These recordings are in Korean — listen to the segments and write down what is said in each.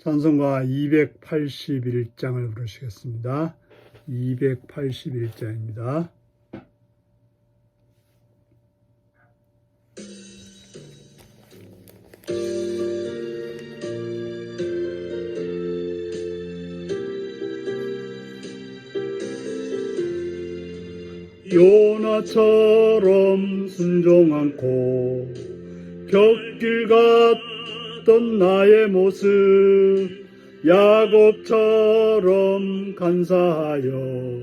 찬송가 281장을 부르시겠습니다. 281장입니다. 요나처럼 순종 않고 곁길 갔던 나의 모습, 야곱처럼 간사하여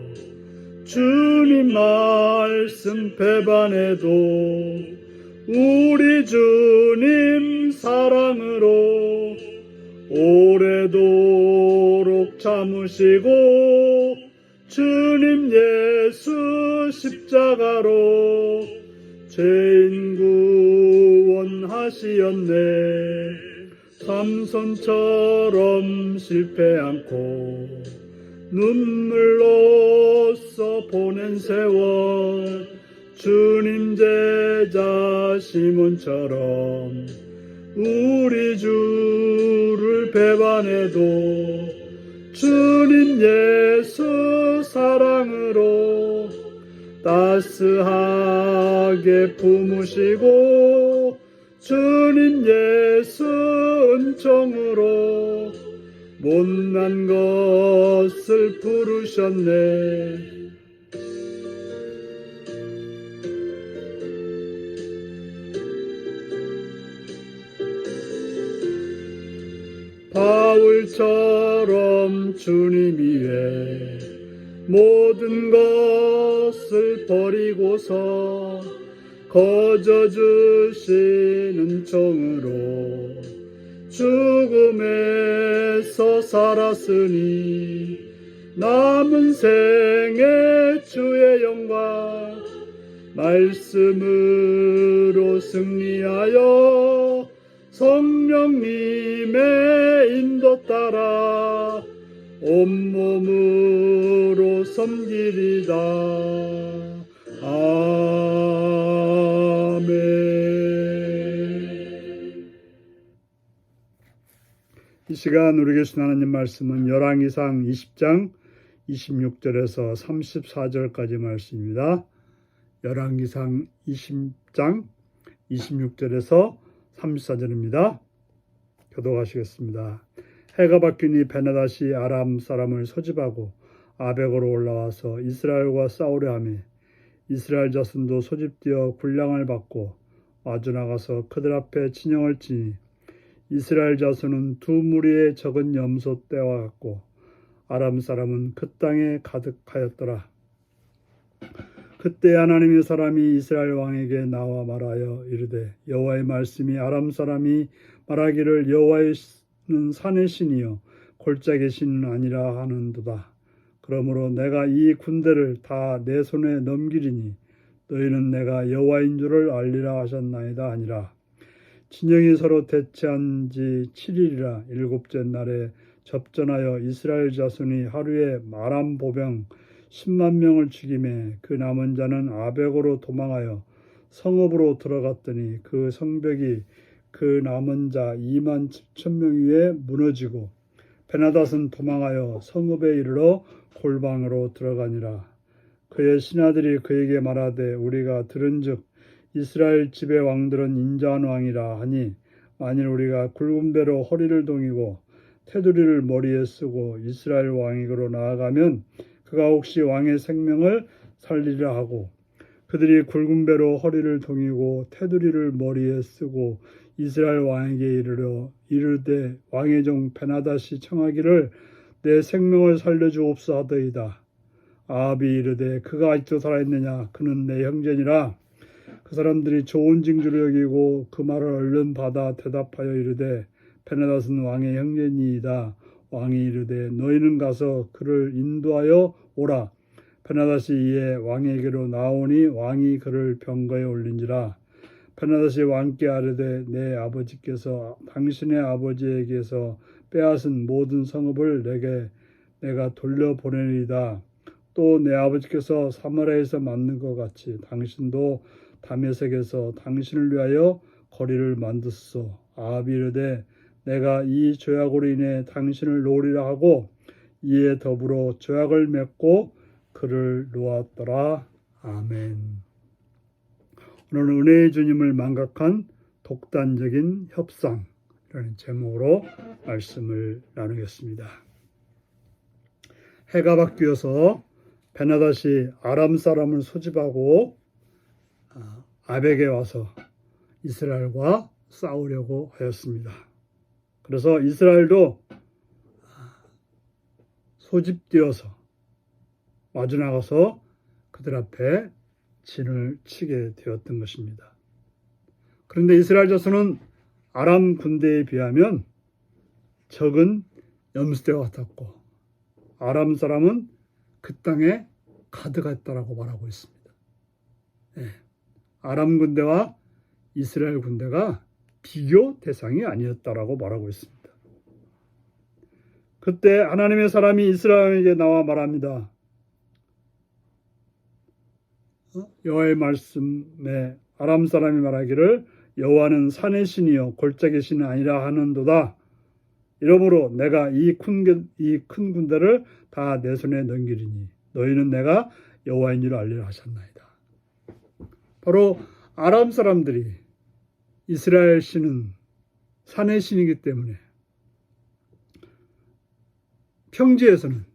주님 말씀 배반해도 우리 주님 사랑으로 오래도록 참으시고 주님 예수 십자가로 죄인 구원하시었네. 삼손처럼 실패 않고 눈물로써 보낸 세월, 주님 제자 시몬처럼 우리 주를 배반해도 주님 예수 사랑으로 따스하게 품으시고 주님 예수 은총으로 못난 것을 부르셨네. 바울처럼 주님 위에 모든 것을 버리고서 거저 주신 은총으로 죽음에서 살았으니 남은 생에 주의 영광 말씀으로 승리하여 성령님의 인도 따라 온몸으로 섬기리다. 아멘. 이 시간 우리 계신 하나님 말씀은 열왕기상 20장 26절에서 34절까지 말씀입니다. 열왕기상 20장 26절에서 34절입니다. 교독하시겠습니다. 해가 바뀌니 베나다시 아람 사람을 소집하고 아벡으로 올라와서 이스라엘과 싸우려 하며 이스라엘 자손도 소집되어 군량을 받고 마주 나가서 그들 앞에 진영을 치니 이스라엘 자손은 두 무리의 적은 염소 떼와 같고 아람 사람은 그 땅에 가득하였더라. 그때 하나님의 사람이 이스라엘 왕에게 나와 말하여 이르되 여호와의 말씀이 아람 사람이 말하기를 여호와는 산의 신이요 골짜기 신은 아니라 하는도다. 그러므로 내가 이 군대를 다 내 손에 넘기리니 너희는 내가 여호와인 줄을 알리라 하셨나이다 하니라. 진영이 서로 대치한 지 7일이라 일곱째 날에 접전하여 이스라엘 자손이 하루에 아람 보병 10만 명을 죽이매 그 남은 자는 아벡으로 도망하여 성읍으로 들어갔더니 그 성벽이 그 남은 자 2만 7천 명 위에 무너지고 베나닷은 도망하여 성읍에 이르러 골방으로 들어가니라. 그의 신하들이 그에게 말하되 우리가 들은즉 이스라엘 집의 왕들은 인자한 왕이라 하니 만일 우리가 굵은 배로 허리를 동이고 테두리를 머리에 쓰고 이스라엘 왕에게로 나아가면 그가 혹시 왕의 생명을 살리려 하고 그들이 굵은 배로 허리를 동이고 테두리를 머리에 쓰고 이스라엘 왕에게 이르되 왕의 종 베나닷이 청하기를 내 생명을 살려주옵소 하더이다. 아합이 이르되 그가 아직도 살아있느냐 그는 내 형제니라. 그 사람들이 좋은 징조로 여기고 그 말을 얼른 받아 대답하여 이르되 베나닷은 왕의 형제니이다. 왕이 이르되 너희는 가서 그를 인도하여 오라. 베나닷이 이에 왕에게로 나오니 왕이 그를 병거에 올린지라. 베나닷이 왕께 아뢰되 내 아버지께서 당신의 아버지에게서 빼앗은 모든 성읍을 내가 돌려보내리이다. 또 내 아버지께서 사마리아에서 만든 것 같이 당신도 다메섹에서 당신을 위하여 거리를 만드소서. 아합이 이르되 내가 이 죄악으로 인해 당신을 놓으리라 하고 이에 더불어 죄악을 맺고 그를 놓았더라. 아멘. 오늘은 은혜의 주님을 망각한 독단적인 협상이라는 제목으로 말씀을 나누겠습니다. 해가 바뀌어서 베나닷이 아람 사람을 소집하고 아벡에 와서 이스라엘과 싸우려고 하였습니다. 그래서 이스라엘도 소집되어서 마주 나가서 그들 앞에 진을 치게 되었던 것입니다. 그런데 이스라엘 자손은 아람 군대에 비하면 적은 염소떼와 같았고 아람 사람은 그 땅에 가득했다라고 말하고 있습니다. 아람 군대와 이스라엘 군대가 비교 대상이 아니었다라고 말하고 있습니다. 그때 하나님의 사람이 이스라엘에게 나와 말합니다. 여호와의 말씀에 아람 사람이 말하기를 여호와는 산의 신이요 골짜기 신이 아니라 하는도다. 이러므로 내가 이 큰 군대를 다 내 손에 넘기리니 너희는 내가 여호와인 줄 알리라 하셨나이다. 바로 아람 사람들이 이스라엘 신은 산의 신이기 때문에 평지에서는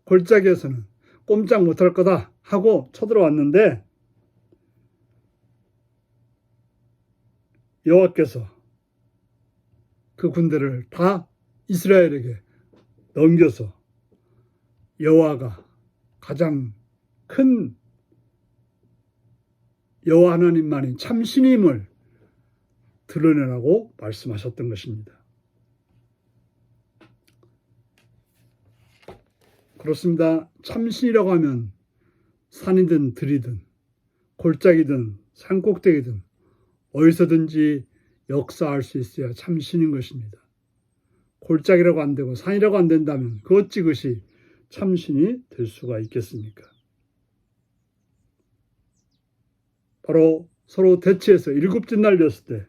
골짜기에서는 꼼짝 못할 거다 하고 쳐들어왔는데 여호와께서 그 군대를 다 이스라엘에게 넘겨서 여호와가 가장 큰 여호와 하나님만이 참 신임을 드러내라고 말씀하셨던 것입니다. 그렇습니다. 참신이라고 하면 산이든 들이든 골짜기든 산꼭대기든 어디서든지 역사할 수 있어야 참신인 것입니다. 골짜기라고 안 되고 산이라고 안 된다면 그 어찌 그것이 참신이 될 수가 있겠습니까? 바로 서로 대치해서 일곱째 날 되었을 때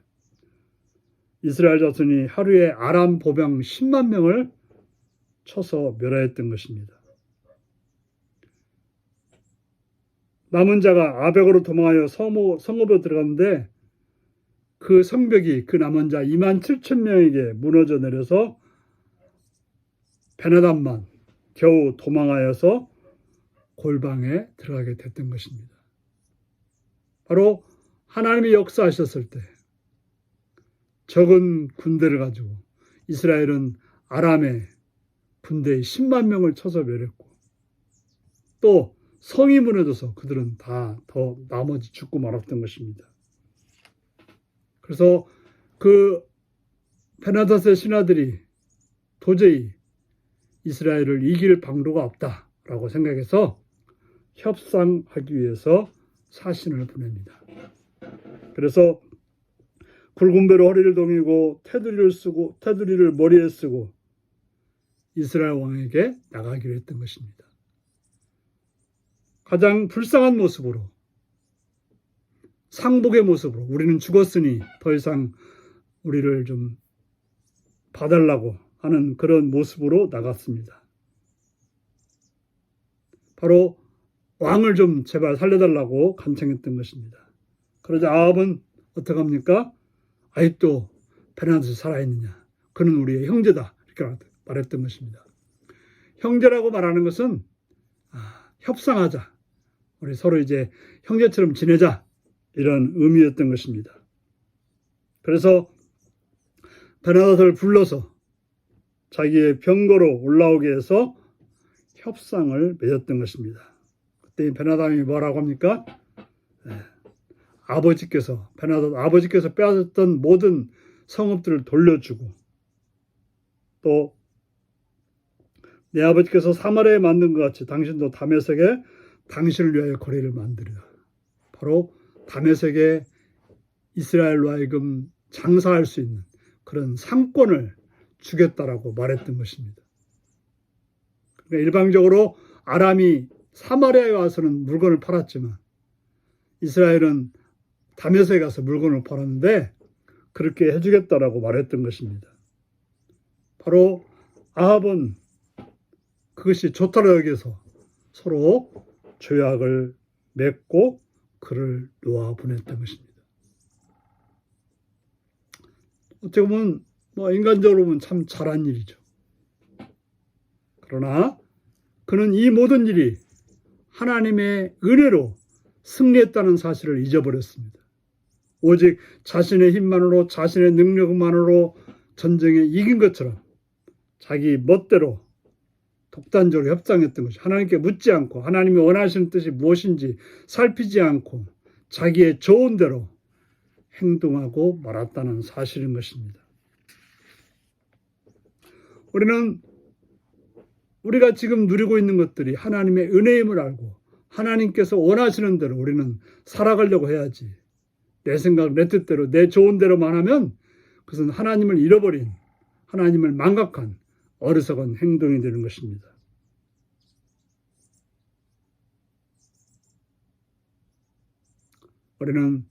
이스라엘 자손이 하루에 아람 보병 10만 명을 쳐서 멸하였던 것입니다. 남은 자가 아벡으로 도망하여 성읍으로 들어갔는데 그 성벽이 그 남은 자 2만 7천 명에게 무너져 내려서 베나닷만 겨우 도망하여서 골방에 들어가게 됐던 것입니다. 바로 하나님이 역사하셨을 때 적은 군대를 가지고 이스라엘은 아람의 군대의 10만 명을 쳐서 멸했고 또 성이 무너져서 그들은 다 더 나머지 죽고 말았던 것입니다. 그래서 그 베나닷의 신하들이 도저히 이스라엘을 이길 방도가 없다라고 생각해서 협상하기 위해서 사신을 보냅니다. 그래서 굵은 배로 허리를 동이고 테두리를 머리에 쓰고 이스라엘 왕에게 나가기로 했던 것입니다. 가장 불쌍한 모습으로 상복의 모습으로 우리는 죽었으니 더 이상 우리를 좀 봐달라고 하는 그런 모습으로 나갔습니다. 바로 왕을 좀 제발 살려달라고 간청했던 것입니다. 그러자 아합은 어떡합니까? 아직도 베나닷이 살아있느냐? 그는 우리의 형제다. 이렇게 말했던 것입니다. 형제라고 말하는 것은 협상하자. 우리 서로 이제 형제처럼 지내자. 이런 의미였던 것입니다. 그래서 베나닷을 불러서 자기의 병거로 올라오게 해서 협상을 맺었던 것입니다. 그때 베나닷이 뭐라고 합니까? 베나닷 아버지께서 빼앗았던 모든 성읍들을 돌려주고 또 내 아버지께서 사마리아에 만든 것 같이 당신도 다메섹에 당신을 위하여 거리를 만들리라. 바로 다메섹에 이스라엘로 하여금 장사할 수 있는 그런 상권을 주겠다라고 말했던 것입니다. 그러니까 일방적으로 아람이 사마리아에 와서는 물건을 팔았지만 이스라엘은 다메섹에 가서 물건을 팔았는데 그렇게 해주겠다라고 말했던 것입니다. 바로 아합은 그것이 좋다고 여겨서 서로 조약을 맺고 그를 놓아 보냈던 것입니다. 어떻게 보면 인간적으로 보면 참 잘한 일이죠. 그러나 그는 이 모든 일이 하나님의 은혜로 승리했다는 사실을 잊어버렸습니다. 오직 자신의 힘만으로 자신의 능력만으로 전쟁에 이긴 것처럼 자기 멋대로 독단적으로 협상했던 것이 하나님께 묻지 않고 하나님이 원하시는 뜻이 무엇인지 살피지 않고 자기의 좋은 대로 행동하고 말았다는 사실인 것입니다. 우리가 지금 누리고 있는 것들이 하나님의 은혜임을 알고 하나님께서 원하시는 대로 우리는 살아가려고 해야지. 내 생각, 내 뜻대로, 내 좋은 대로만 하면 그것은 하나님을 잃어버린, 하나님을 망각한 어리석은 행동이 되는 것입니다. 우리는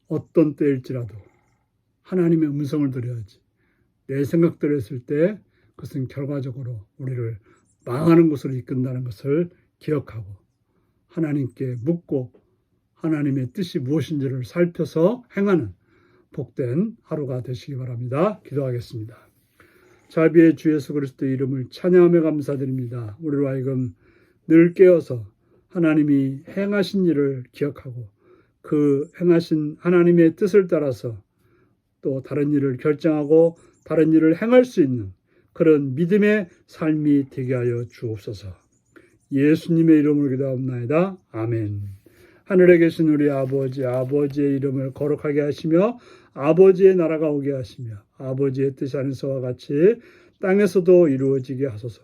어떤 때일지라도 하나님의 음성을 들어야지. 내 생각대로 했을 때 그것은 결과적으로 우리를 망하는 곳으로 이끈다는 것을 기억하고 하나님께 묻고 하나님의 뜻이 무엇인지를 살펴서 행하는 복된 하루가 되시기 바랍니다. 기도하겠습니다. 자비의 주 예수 그리스도의 이름을 찬양하며 감사드립니다. 우리로 하여금 늘 깨어서 하나님이 행하신 일을 기억하고 그 행하신 하나님의 뜻을 따라서 또 다른 일을 결정하고 다른 일을 행할 수 있는 그런 믿음의 삶이 되게 하여 주옵소서. 예수님의 이름으로 기도합나이다. 아멘. 하늘에 계신 우리 아버지, 아버지의 이름을 거룩하게 하시며 아버지의 나라가 오게 하시며 아버지의 뜻이 하늘에서와 같이 땅에서도 이루어지게 하소서.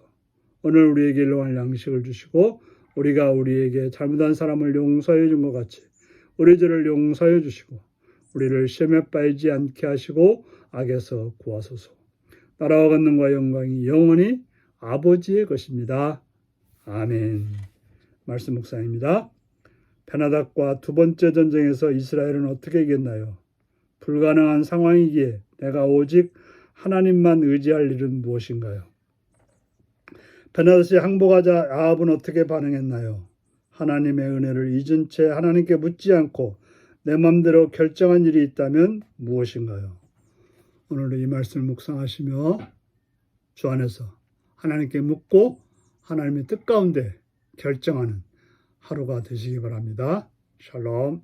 오늘 우리에게 일용할 양식을 주시고 우리가 우리에게 잘못한 사람을 용서해 준 것 같이 우리 죄를 용서해 주시고 우리를 시험에 빠지지 않게 하시고 악에서 구하소서. 나라와 권능과 영광이 영원히 아버지의 것입니다. 아멘. 말씀 묵상입니다. 베나닥과 두 번째 전쟁에서 이스라엘은 어떻게 이겼나요? 불가능한 상황이기에 내가 오직 하나님만 의지할 일은 무엇인가요? 베나닥이 항복하자 아합은 어떻게 반응했나요? 하나님의 은혜를 잊은 채 하나님께 묻지 않고 내 마음대로 결정한 일이 있다면 무엇인가요? 오늘도 이 말씀을 묵상하시며 주 안에서 하나님께 묻고 하나님의 뜻 가운데 결정하는 하루가 되시기 바랍니다. 샬롬.